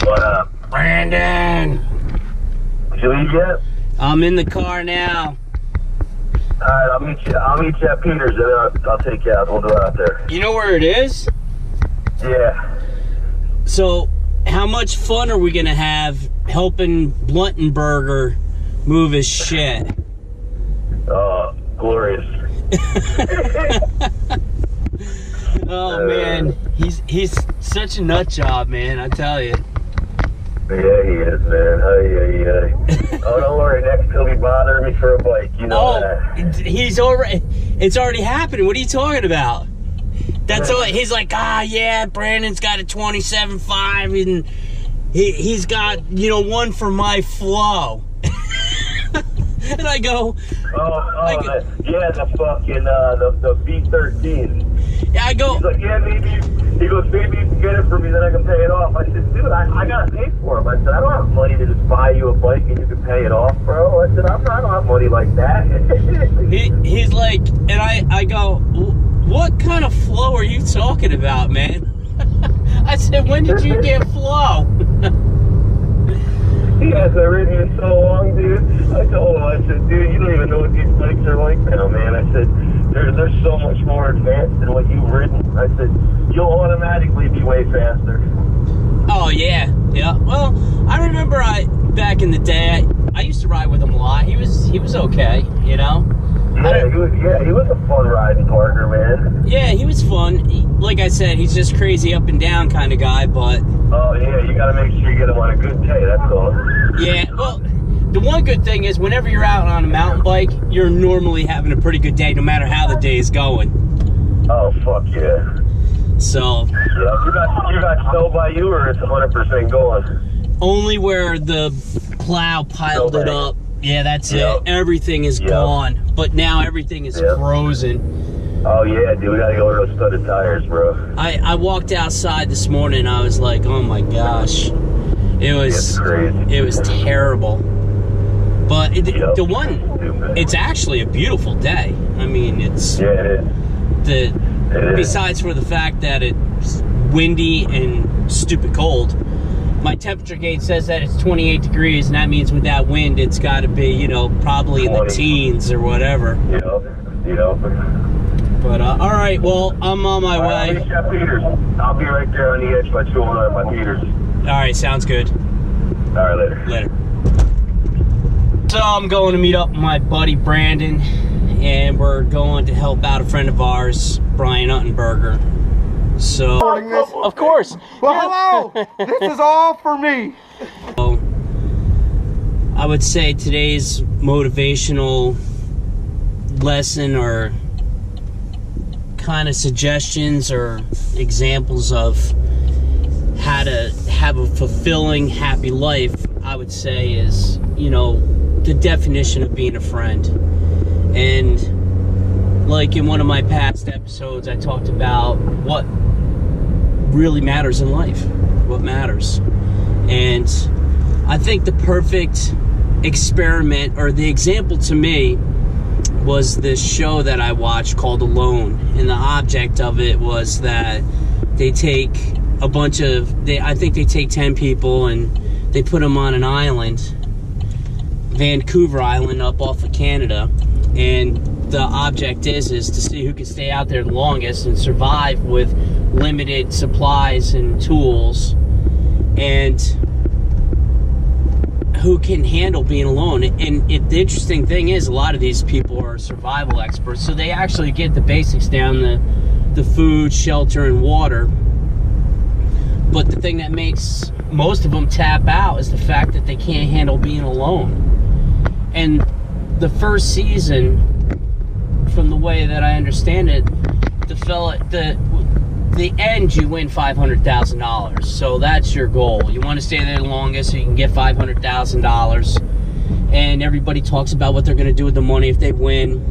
What up? Brandon! Did you leave yet? I'm in the car now. Alright, I'll meet you at Peter's and I'll take you out. We'll go out there. You know where it is? Yeah. So, how much fun are we gonna have helping Bluntenberger move his shit? Glorious. Oh man, he's such a nut job, man, I tell you. Yeah, he is, man. Oh, don't worry. Next he'll be bothering me for a bike. You know that. It's already happening. What are you talking about? That's all. He's like, yeah, Brandon's got a 27.5 and he's got, one for my flow. And I go, the fucking the B13. Yeah, I go. He's like, yeah, maybe. He goes, maybe you can get it for me, then I can pay it off. I said, dude, I gotta pay for him. I said, I don't have money to just buy you a bike and you can pay it off, bro. I said, I don't have money like that. He's like, and I go, what kind of flow are you talking about, man? I said, when did you get flow? He hasn't ridden in so long, dude. I told him, I said, dude, you don't even know what these bikes are like now, man. I said, they're so much more advanced than what you've ridden. I said, you'll automatically be way faster. Oh, yeah. Well, I remember back in the day, I used to ride with him a lot. He was okay, you know? Yeah, he was a fun riding partner, man. Yeah, he was fun. Like I said, he's just crazy up and down kind of guy, but... Oh, yeah, you gotta make sure you get him on a good day, that's all. Yeah, well, the one good thing is whenever you're out on a mountain bike, you're normally having a pretty good day, no matter how the day is going. Oh, fuck yeah. So... Yeah, you got snow by you, or it's 100% going? Only where the plow piled it up. Yeah, that's it. Everything is gone. But now everything is frozen. Oh, yeah, dude. We got to go with those studded tires, bro. I walked outside this morning. I was like, oh, my gosh. It was crazy. It was terrible. But it's actually a beautiful day. I mean, it's... Yeah, it is. Besides for the fact that it's windy and stupid cold, my temperature gauge says that it's 28 degrees, and that means with that wind, it's got to be, probably in the teens or whatever. But, all right, well, I'm on my way. I'll be right there on the edge by 209 by Peters. All right, sounds good. All right, later. So I'm going to meet up with my buddy Brandon, and we're going to help out a friend of ours, Brian Uttenberger. So, of course. Well, hello. This is all for me. So, I would say today's motivational lesson or kind of suggestions or examples of how to have a fulfilling, happy life, I would say is, the definition of being a friend. And like in one of my past episodes, I talked about what really matters in life, what matters. And I think the perfect experiment, or the example to me, was this show that I watched called Alone. And the object of it was that they take a bunch of, I think they take 10 people and they put them on an island, Vancouver Island, up off of Canada. And the object is to see who can stay out there the longest and survive with limited supplies and tools, and who can handle being alone. And the interesting thing is, a lot of these people are survival experts, so they actually get the basics down, the food, shelter, and water. But the thing that makes most of them tap out is the fact that they can't handle being alone. And the first season, from the way that I understand it, the end, you win $500,000. So that's your goal. You want to stay there the longest so you can get $500,000. And everybody talks about what they're going to do with the money if they win.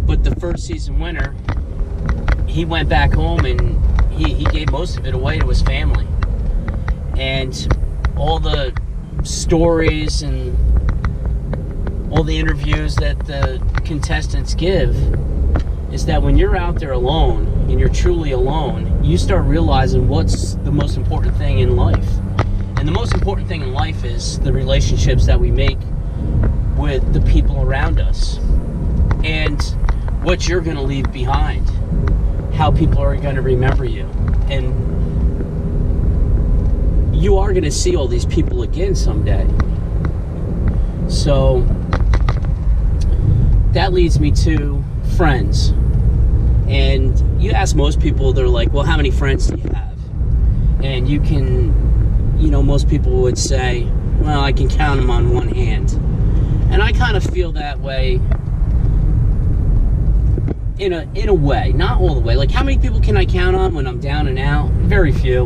But the first season winner, he went back home and he gave most of it away to his family. And all the stories and all the interviews that the contestants give is that when you're out there alone and you're truly alone, you start realizing what's the most important thing in life. And the most important thing in life is the relationships that we make with the people around us, and what you're going to leave behind, how people are going to remember you. And you are going to see all these people again someday. So that leads me to friends. And you ask most people, they're like, well, how many friends do you have? And you can, most people would say, well, I can count them on one hand. And I kind of feel that way in a way, not all the way. Like, how many people can I count on when I'm down and out? Very few.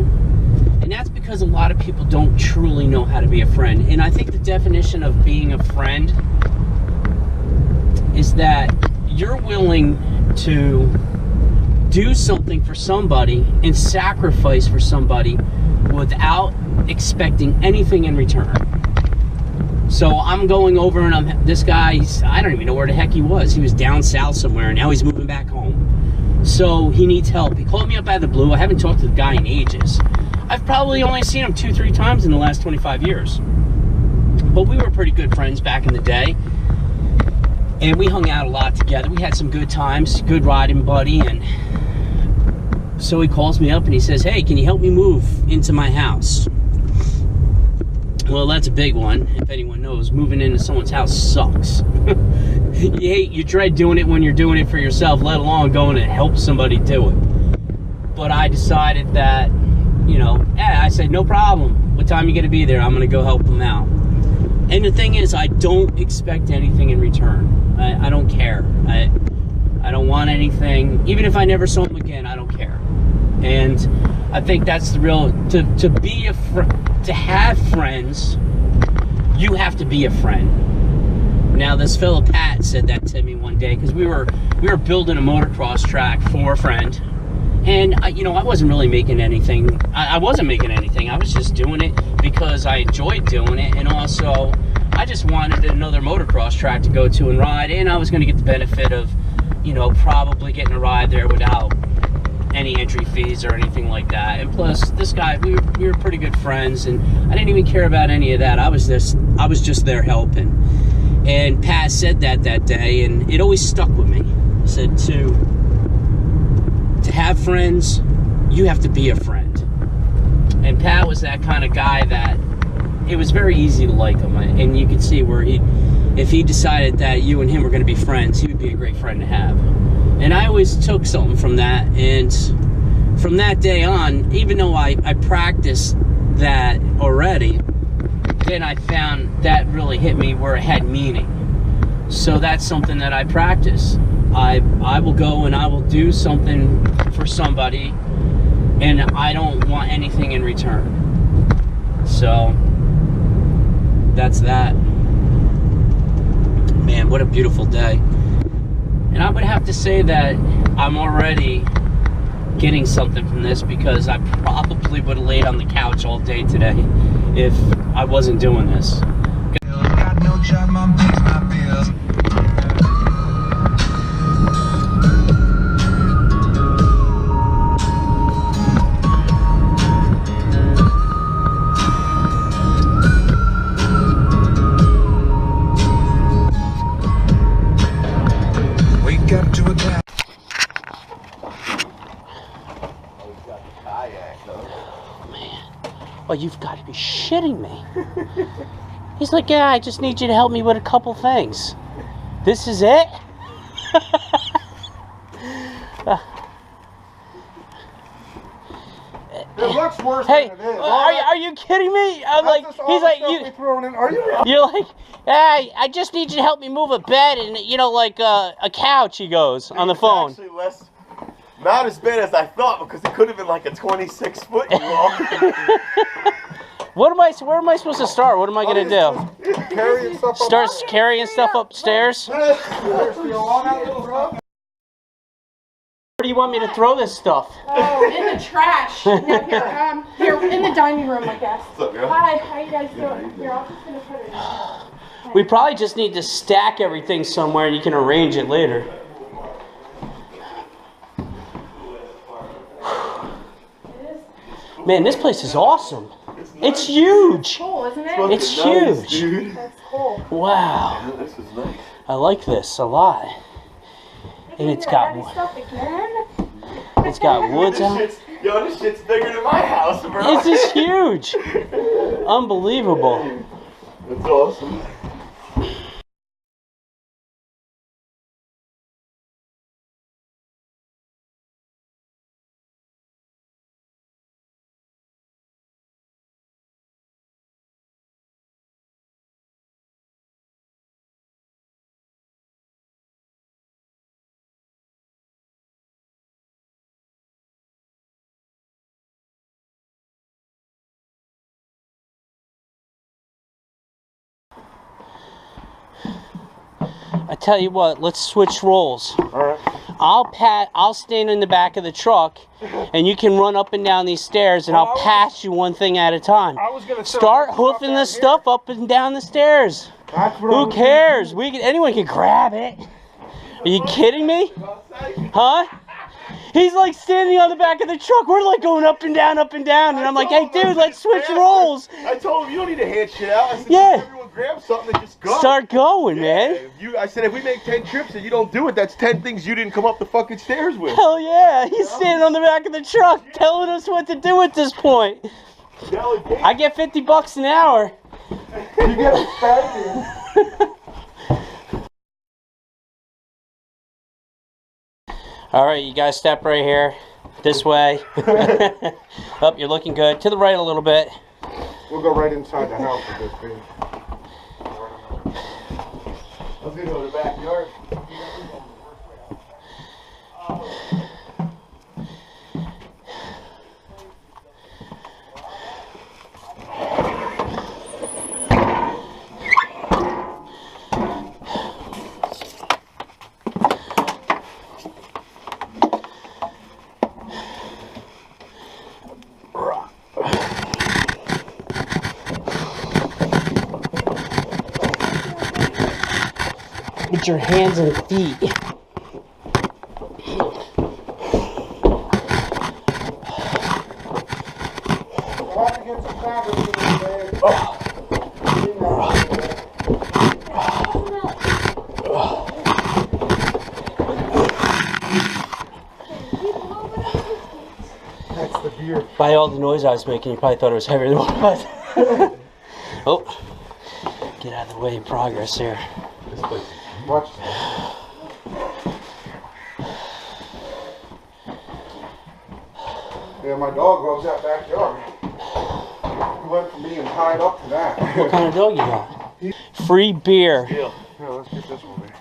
And that's because a lot of people don't truly know how to be a friend. And I think the definition of being a friend is that you're willing to do something for somebody and sacrifice for somebody without expecting anything in return. So I'm going over and this guy, I don't even know where the heck he was. He was down south somewhere, and now he's moving back home. So he needs help. He called me up out of the blue. I haven't talked to the guy in ages. I've probably only seen him 2-3 times in the last 25 years. But we were pretty good friends back in the day. And we hung out a lot together. We had some good times, good riding buddy. And so he calls me up and he says, hey, can you help me move into my house? Well, that's a big one. If anyone knows, moving into someone's house sucks. You dread doing it when you're doing it for yourself, let alone going to help somebody do it. But I decided that, I said, no problem. What time are you going to be there? I'm going to go help them out. And the thing is, I don't expect anything in return. I don't care. I don't want anything. Even if I never saw them again, I don't care. And I think that's the real, to have friends, you have to be a friend. Now, this fellow Pat said that to me one day, because we were building a motocross track for a friend. And I wasn't really making anything. I wasn't making anything. I was just doing it because I enjoyed doing it, and also I just wanted another motocross track to go to and ride, and I was going to get the benefit of, probably getting a ride there without any entry fees or anything like that. And plus, this guy, we were pretty good friends, and I didn't even care about any of that. I was just there helping. And Pat said that day, and it always stuck with me. He said, to have friends, you have to be a friend. And Pat was that kind of guy that it was very easy to like him. And you could see where if he decided that you and him were going to be friends, he would be a great friend to have. And I always took something from that. And from that day on, even though I practiced that already, then I found that really hit me where it had meaning. So that's something that I practice. I will go and I will do something for somebody, and I don't want anything in return. So that's that. Man, what a beautiful day. And I would have to say that I'm already getting something from this, because I probably would have laid on the couch all day today if I wasn't doing this. Got no job, mom pays my bills. Oh, you've got to be shitting me. He's like, yeah, I just need you to help me with a couple things. This is it? It looks worse hey, than it is. Are you kidding me? I'm like, he's like, you're like, hey, I just need you to help me move a bed and, like a couch, he goes, on the phone. Actually less, not as bad as I thought, because it could have been like a 26-foot U-Haul. Where am I supposed to start? What am I going to do? Carrying stuff Start carrying stuff upstairs? Where do you want me to throw this stuff? Oh, in the trash. No, here, in the dining room, I guess. What's up, girl? Hi, how you guys doing? Here, I'm just gonna put it in. We probably just need to stack everything somewhere, and you can arrange it later. Man, this place is awesome. It's huge. Cool, isn't it? It's huge. Dude. That's cool. Wow. Yeah, this is nice. I like this a lot. And it's got stuff again. it's got woods out. Yo, this shit's bigger than my house, bro. This is huge. Unbelievable. That's awesome. I tell you what, let's switch roles. Alright. I'll stand in the back of the truck and you can run up and down these stairs and I'll pass you one thing at a time. I was gonna Start hoofing this stuff up and down the stairs. Who cares? Anyone can grab it. Are you kidding me? Huh? He's like standing on the back of the truck. We're like going up and down, and I'm like, hey dude, let's switch roles. I told him you don't need to hand shit out. I said, Yeah. everyone grab something and just go. Start going, man. I said, if we make 10 trips and you don't do it, that's 10 things you didn't come up the fucking stairs with. Hell yeah. He's standing on the back of the truck telling us what to do at this point. I get $50 an hour. You get a spanking. All right, you guys step right here. This way. Oh, you're looking good. To the right a little bit. We'll go right inside the house with this thing. Let's go to the backyard. Get your hands and feet. That's the beer. By all the noise I was making, you probably thought it was heavier than what it was. Oh, get out of the way in progress here. This place. Watch. Yeah, my dog loves that backyard. He went from being tied up to that. What kind of dog you got? Free beer. Yeah, let's get this one, man.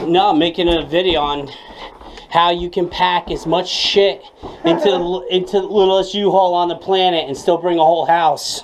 No, I'm making a video on how you can pack as much shit into the littlest U-Haul on the planet and still bring a whole house.